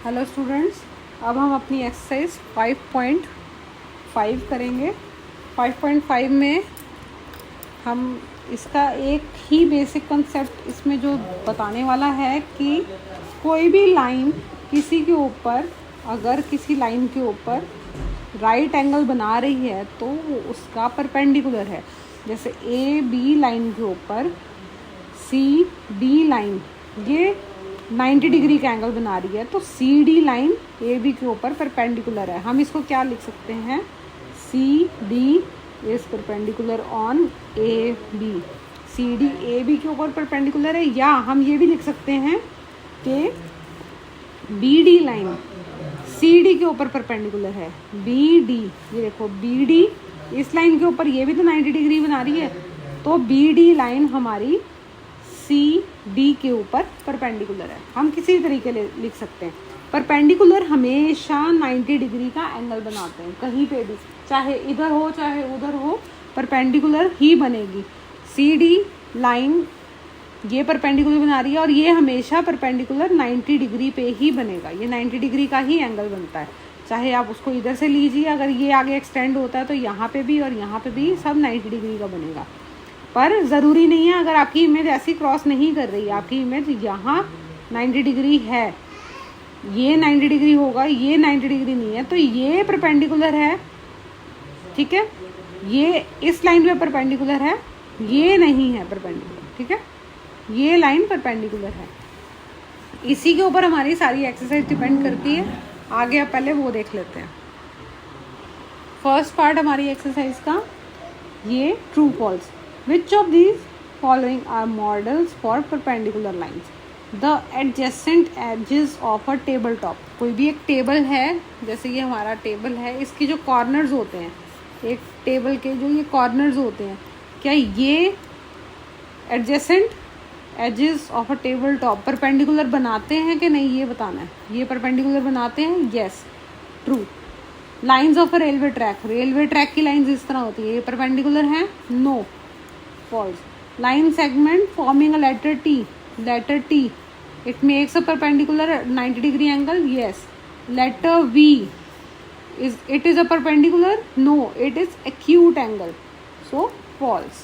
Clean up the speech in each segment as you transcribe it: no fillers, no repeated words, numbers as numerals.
Hello students, अब हम अपनी एक्सरसाइज 5.5 करेंगे। 5.5 में हम इसका एक ही बेसिक कंसेप्ट इसमें जो बताने वाला है कि कोई भी लाइन किसी के ऊपर, अगर किसी लाइन के ऊपर राइट एंगल बना रही है तो वो उसका परपेंडिकुलर है। जैसे ए बी लाइन के ऊपर सी डी लाइन ये 90 डिग्री का एंगल बना रही है, तो C D line A B के ऊपर परपेंडिकुलर है। हम इसको क्या लिख सकते हैं? C D is perpendicular on A B. C D A B के ऊपर परपेंडिकुलर है। या हम ये भी लिख सकते हैं कि B D line C D के ऊपर परपेंडिकुलर है। बी डी, ये देखो बी डी इस लाइन के ऊपर ये भी तो 90 डिग्री बना रही है, तो बी डी लाइन हमारी सी डी के ऊपर परपेंडिकुलर है। हम किसी तरीके लिख सकते हैं। परपेंडिकुलर हमेशा 90 डिग्री का एंगल बनाते हैं, कहीं पे भी, चाहे इधर हो चाहे उधर हो, परपेंडिकुलर ही बनेगी। सी डी लाइन ये परपेंडिकुलर बना रही है और ये हमेशा परपेंडिकुलर 90 डिग्री पे ही बनेगा। ये 90 डिग्री का ही एंगल बनता है, चाहे आप उसको इधर से लीजिए, अगर ये आगे एक्सटेंड होता है तो यहाँ पे भी और यहाँ पे भी सब 90 डिग्री का बनेगा। पर ज़रूरी नहीं है, अगर आपकी इमेज ऐसी क्रॉस नहीं कर रही, आपकी इमेज यहाँ 90 डिग्री है, ये 90 डिग्री होगा, ये 90 डिग्री नहीं है, तो ये परपेंडिकुलर है, ठीक है, ये इस लाइन पे परपेंडिकुलर है, ये नहीं है परपेंडिकुलर, ठीक है, ये लाइन परपेंडिकुलर है। इसी के ऊपर हमारी सारी एक्सरसाइज डिपेंड करती है। आगे आप पहले वो देख लेते हैं। फर्स्ट पार्ट हमारी एक्सरसाइज का ये true false. Which of these following are models for perpendicular lines? The adjacent edges of a table top. कोई भी एक टेबल है, जैसे ये हमारा टेबल है, इसकी जो कॉर्नर्स होते हैं, एक टेबल के जो ये कॉर्नर्स होते हैं, क्या ये adjacent edges of a table top perpendicular बनाते हैं कि नहीं, ये बताना है। ये परपेंडिकुलर बनाते हैं, yes, true. Lines of a railway track की लाइन्स इस तरह होती है, ये परपेंडिकुलर हैं, no, false. Line segment forming a letter T, it makes a perpendicular 90 degree angle, yes. Letter V, it is a perpendicular, no, it is acute angle, so false.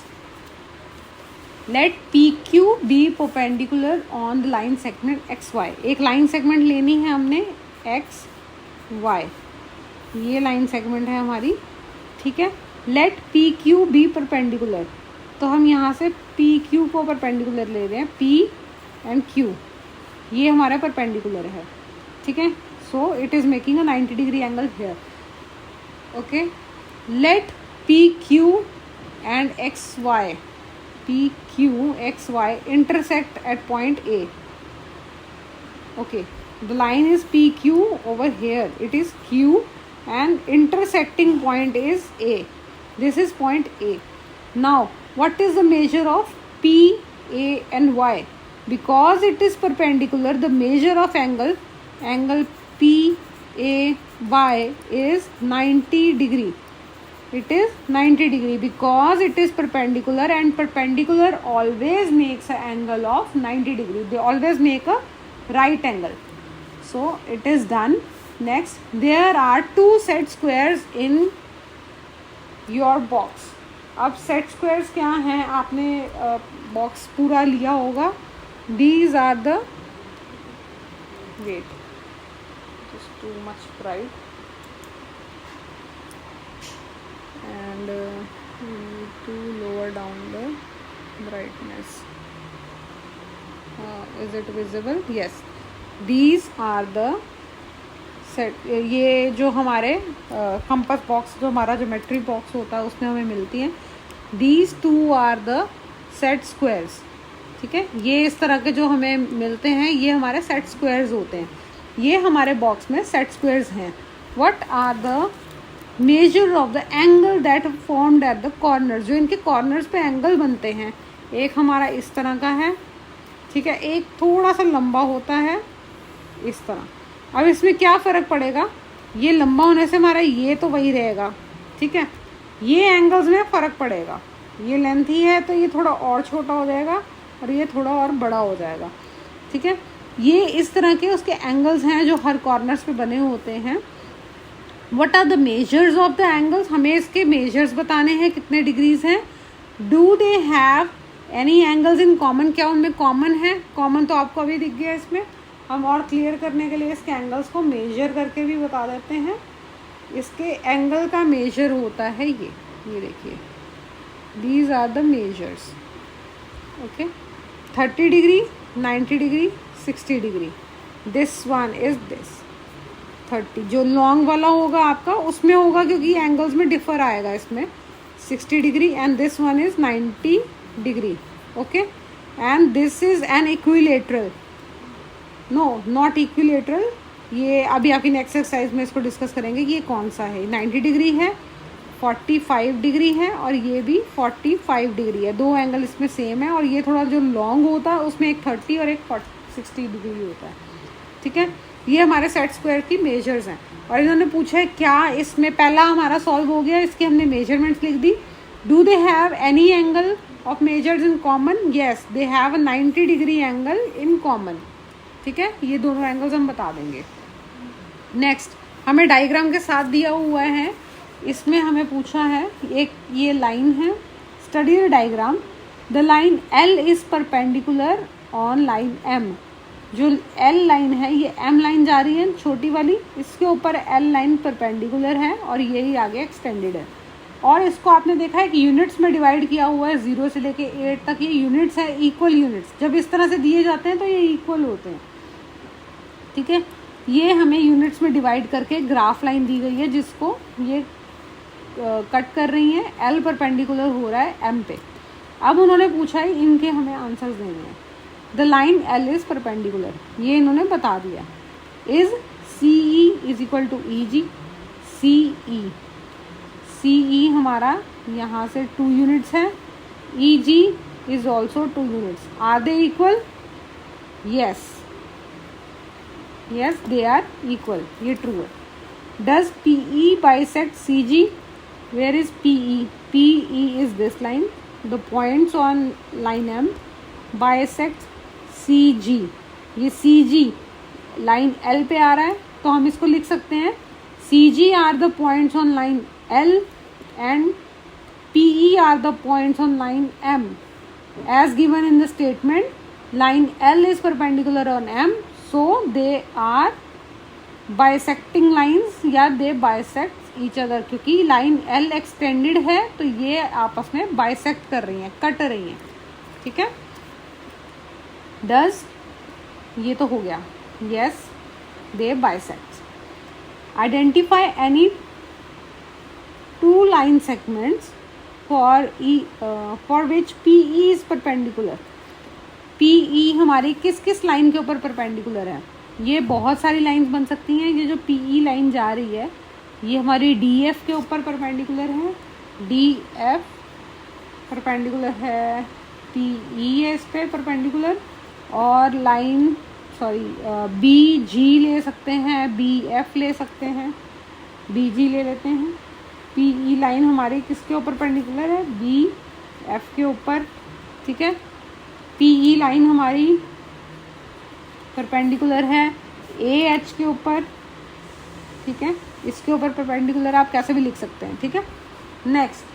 Let PQ be perpendicular on the line segment XY. एक line segment लेनी है हमने XY, ये line segment है हमारी, ठीक है। Let PQ be perpendicular, तो हम यहाँ से पी क्यू को परपेंडिकुलर ले रहे हैं, पी एंड क्यू, ये हमारा परपेंडिकुलर है, ठीक है। So it is making a 90 degree angle here, okay. Let P Q and P Q X Y intersect at point A, okay. The line is P Q over here, it is Q and intersecting point is A, this is point A. Now, what is the measure of P, A and Y? Because it is perpendicular, the measure of angle P, A, Y is 90 degree. It is 90 degree because it is perpendicular, and perpendicular always makes an angle of 90 degree. They always make a right angle. So, it is done. Next, there are two set squares in your box. अब set squares क्या हैं, आपने box पूरा लिया होगा। These are the, wait, just too much bright and to lower down the brightness, is it visible? Yes, these are the set. ये जो हमारे कंपास बॉक्स, जो हमारा ज्योमेट्री बॉक्स होता है, उसमें हमें मिलती हैं। These two are the set squares, ठीक है। ये इस तरह के जो हमें मिलते हैं, ये हमारे सेट स्क्वायर्स होते हैं, ये हमारे बॉक्स में सेट स्क्वायर्स हैं। What are the measure of the angle that formed at the corner, जो इनके कॉर्नर्स पे एंगल बनते हैं, एक हमारा इस तरह का है, ठीक है, एक थोड़ा सा लंबा होता है इस तरह। अब इसमें क्या फ़र्क पड़ेगा, ये लंबा होने से हमारा ये तो वही रहेगा, ठीक है, ये एंगल्स में फ़र्क पड़ेगा, ये लेंथ ही है तो ये थोड़ा और छोटा हो जाएगा और ये थोड़ा और बड़ा हो जाएगा, ठीक है। ये इस तरह के उसके एंगल्स हैं जो हर कॉर्नर्स पे बने होते हैं। What are the measures of the angles, हमें इसके मेजर्स बताने हैं कितने डिग्रीज हैं। Do they have any angles in common, क्या उनमें कॉमन है? कॉमन तो आपको अभी दिख गया। इसमें हम और क्लियर करने के लिए इसके एंगल्स को मेजर करके भी बता देते हैं। इसके एंगल का मेजर होता है ये देखिए, these are the measures. Okay, 30 degree, 90 degree, 60 degree. This one is this 30, जो लॉन्ग वाला होगा आपका उसमें होगा क्योंकि एंगल्स में डिफर आएगा इसमें, 60 degree, and this one is 90 degree. Okay, and this is an equilateral, no not equilateral, ये अभी आपकी नेक्स्ट एक्सरसाइज में इसको डिस्कस करेंगे कि ये कौन सा है। 90 डिग्री है, 45 डिग्री है, और ये भी 45 डिग्री है। दो एंगल इसमें सेम है, और ये थोड़ा जो लॉन्ग होता है उसमें एक 30 और एक 60 डिग्री होता है। ठीक है, ये हमारे सेट स्क्वायर की मेजर्स हैं। और इन्होंने पूछा है क्या इसमें, पहला हमारा सॉल्व हो गया, इसके हमने मेजरमेंट्स लिख दी। Do they have any angle of measures in common? Yes, they have 90 degree angle in common. ठीक है, ये दोनों एंगल्स हम बता देंगे। नेक्स्ट हमें डायग्राम के साथ दिया हुआ है, इसमें हमें पूछा है, एक ये लाइन है, study the diagram. The line L is perpendicular on line M। जो L लाइन है ये M लाइन जा रही है छोटी वाली, इसके ऊपर L लाइन परपेंडिकुलर है और यही आगे एक्सटेंडेड है। और इसको आपने देखा है कि यूनिट्स में डिवाइड किया हुआ है, 0 से लेके 8 तक ये यूनिट्स है, इक्वल यूनिट्स। जब इस तरह से दिए जाते हैं तो ये इक्वल होते हैं। ठीक है, ये हमें यूनिट्स में डिवाइड करके ग्राफ लाइन दी गई है जिसको ये कट कर रही हैं, L परपेंडिकुलर हो रहा है M पे। अब उन्होंने पूछा है इनके हमें आंसर्स देने हैं। The line L is perpendicular, ये इन्होंने बता दिया। Is CE is equal to EG। CE हमारा यहाँ से 2 यूनिट्स है, EG is also 2 units. Are they equal? Yes, they are equal, ये ट्रू है। Does PE bisect CG? Where is PE? PE is this line. The points on line M bisect CG. ये CG line L पे आ रहा है तो हम इसको लिख सकते हैं CG are the points on line L and PE are the points on line M. As given in the statement, line L is perpendicular on M, so they are bisecting lines या they bisect each other, क्योंकि line L extended है तो ये आपस में bisect कर रही हैं, कट रही हैं। ठीक है, डज, ये तो हो गया, yes they bisect. Identify any 2 line segments for which PE is perpendicular. PE हमारी किस किस लाइन के ऊपर परपेंडिकुलर है? ये बहुत सारी लाइंस बन सकती हैं। ये जो PE लाइन जा रही है ये हमारी DF के ऊपर परपेंडिकुलर है, DF परपेंडिकुलर है, PE है इस पर परपेंडिकुलर, और लाइन BG ले सकते हैं, BF ले सकते हैं, BG ले लेते हैं। PE लाइन हमारी किसके ऊपर परपेंडिकुलर है? BF के ऊपर। ठीक है, PE लाइन हमारी परपेंडिकुलर है AH के ऊपर। ठीक है, इसके ऊपर परपेंडिकुलर आप कैसे भी लिख सकते हैं। ठीक है, नेक्स्ट,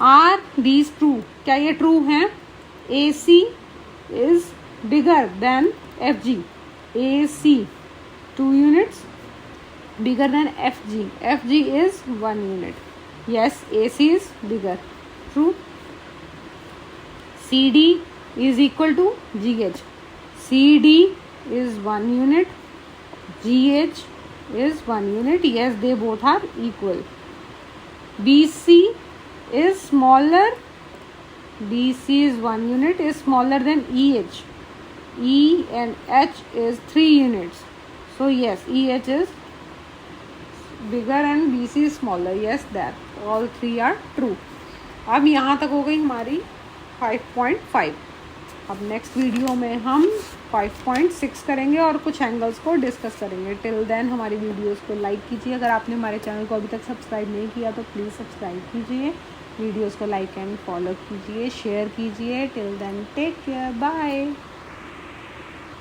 आर दीज ट्रू? क्या ये ट्रू हैं? AC is bigger than FG। AC 2 units bigger than FG is 1 unit. Yes, AC is bigger, true. CD is equal to GH. CD is 1 unit, GH is 1 unit. Yes, they both are equal. BC is smaller, BC is 1 unit, is smaller than EH. E and H is 3 units. So yes, EH is bigger and BC is smaller. Yes, that all 3 are true. अब यहाँ तक हो गई हमारी 5.5। अब next video में हम 5.6 करेंगे और कुछ एंगल्स को डिस्कस करेंगे। टिल देन हमारी वीडियोस को लाइक कीजिए। अगर आपने हमारे चैनल को अभी तक सब्सक्राइब नहीं किया तो प्लीज़ सब्सक्राइब कीजिए, वीडियोस को लाइक एंड फॉलो कीजिए, शेयर कीजिए। Till then take care, bye.